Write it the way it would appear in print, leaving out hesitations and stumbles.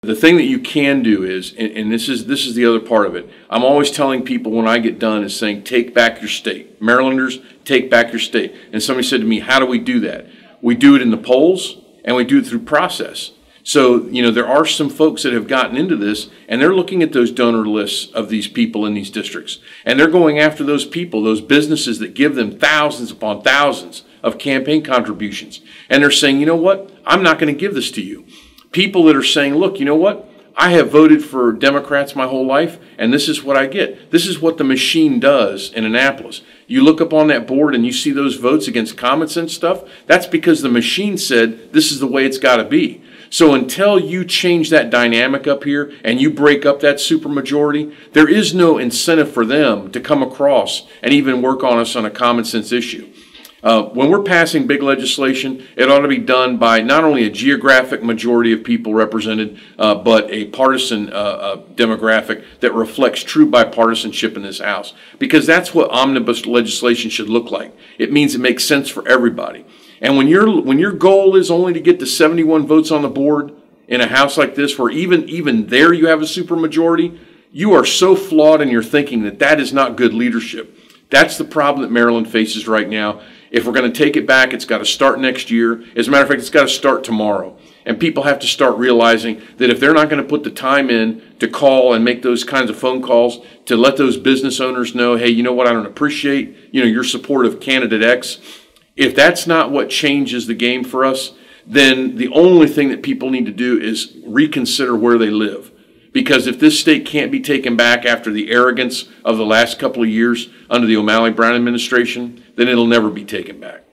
The thing that you can do is, and this is the other part of it. I'm always telling people when I get done is saying, take back your state. Marylanders, take back your state. And somebody said to me, how do we do that? We do it in the polls and we do it through process. So, there are some folks that have gotten into this and they're looking at those donor lists of these people in these districts. And they're going after those people, those businesses that give them thousands upon thousands of campaign contributions. And they're saying, you know what? I'm not going to give this to you. People that are saying, look, you know what? I have voted for Democrats my whole life, and this is what I get. This is what the machine does in Annapolis. You look up on that board and you see those votes against common sense stuff. That's because the machine said this is the way it's got to be. So until you change that dynamic up here and you break up that supermajority, there is no incentive for them to come across and even work on us on a common sense issue. When we're passing big legislation, it ought to be done by not only a geographic majority of people represented, but a partisan demographic that reflects true bipartisanship in this House. Because that's what omnibus legislation should look like. It means it makes sense for everybody. And when your goal is only to get to 71 votes on the board in a House like this, where even there you have a supermajority, you are so flawed in your thinking that is not good leadership. That's the problem that Maryland faces right now. If we're going to take it back, it's got to start next year. As a matter of fact, it's got to start tomorrow. And people have to start realizing that if they're not going to put the time in to call and make those kinds of phone calls to let those business owners know, hey, you know what, I don't appreciate, your support of candidate X. If that's not what changes the game for us, then the only thing that people need to do is reconsider where they live. Because if this state can't be taken back after the arrogance of the last couple of years under the O'Malley Brown administration, then it'll never be taken back.